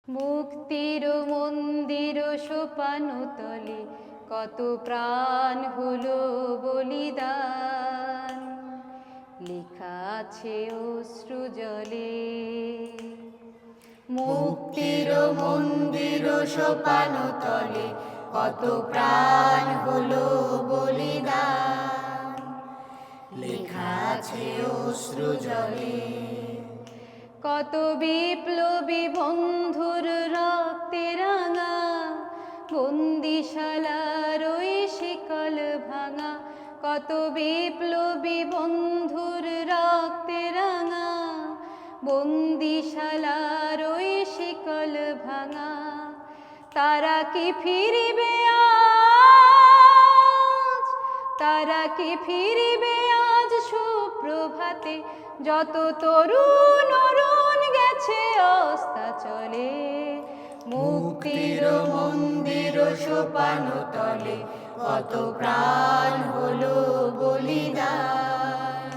মুক্তির মন্দির সোপানতলে কত প্রাণ হলো বলিদান, লেখা আছে অশ্রু জলে। মুক্তির মন্দির সোপানতলে কত প্রাণ হলো বলিদান, লেখা আছে অশ্রু জলে। কত বিপ্লবী বন্ধুর রক্তে রাঙা, বন্দিশালার ওই শিকল ভাঙা। কত বিপ্লবী বন্ধুর রক্তে রাঙা, বন্দিশালার ওই শিকল ভাঙা। তারা কি ফিরিবে আজ, তারা কি ফিরিবে আজ সুপ্রভাতে, যত তরুণ অরুণ গেছে অস্তাচলে। মুক্তির মন্দির সোপানতলে কত প্রাণ হলো বলিদান,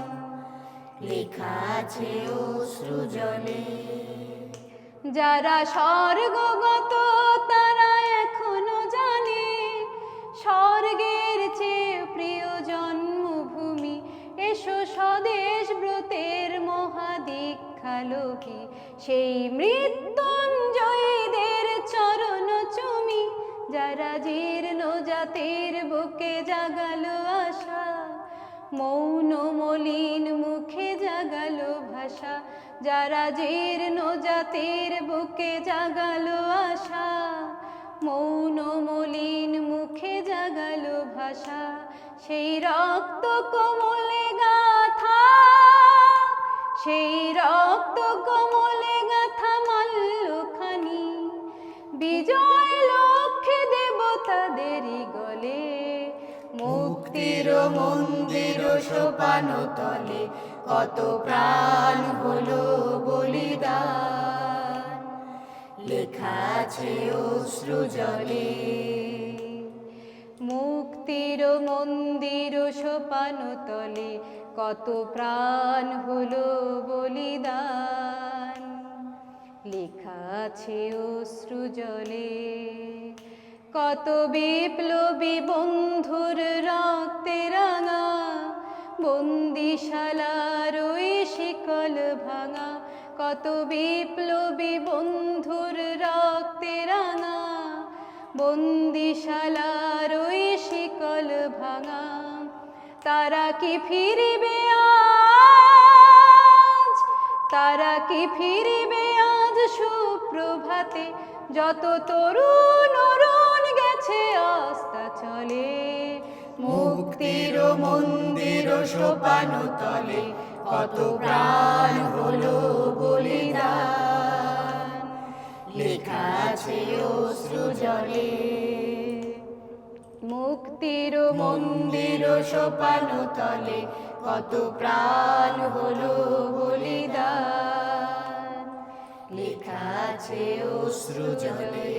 লেখা আছে অশ্রু জলে। যারা স্বর্গগত তারা এখনো জানে, স্বর্গের চেয়ে প্রিয় জন্মভূমি। এসো স্বদেশ ব্রতের মহাদীক্ষালোকে, সেই মৃত্যুঞ্জয়ীদের চরণ চুমি। যারা জীর্ণ জাতির বুকে জাগালো আশা, মৌন মলিন মুখে জাগালো ভাষা। যারা জীর্ণ জাতির বুকে জাগালো আশা, মৌন মলিন মুখে জাগালো ভাষা। সেই রক্ত কোমলে গাথা, সেই রক্ত কোমলে গাথা মাল্যখানি, বিজয় লক্ষ্যে দেবতাদেরই গলে। মুক্তির মন্দির সোপানতলে কত প্রাণ হলো বলিদান, লেখা আছে অশ্রু জলে। মুক্তির মন্দির সোপানতলে কত প্রাণ হলো বলিদান, লেখা আছে অশ্রু জলে। কত বিপ্লবী বন্ধুর রক্তে রাঙা, বন্দিশালার ওই শিকল ভাঙা। কত বিপ্লবী বন্ধুর রক্তে রাঙা, বন্দিশালার ওই শিকল ভাঙা। তারা কি ফিরিবে আজ, তারা কি ফিরিবে আজ সুপ্রভাতে, যত তরুণ অরুণ গেছে অস্তাচলে। মুক্তির মন্দির সোপানতলে কত প্রাণ হলো বলিদান, লেখা আছে অশ্রু জলে। মুক্তির মন্দির সোপানতলে কত প্রাণ হলো বলিদান, লেখা আছে অশ্রু জলে।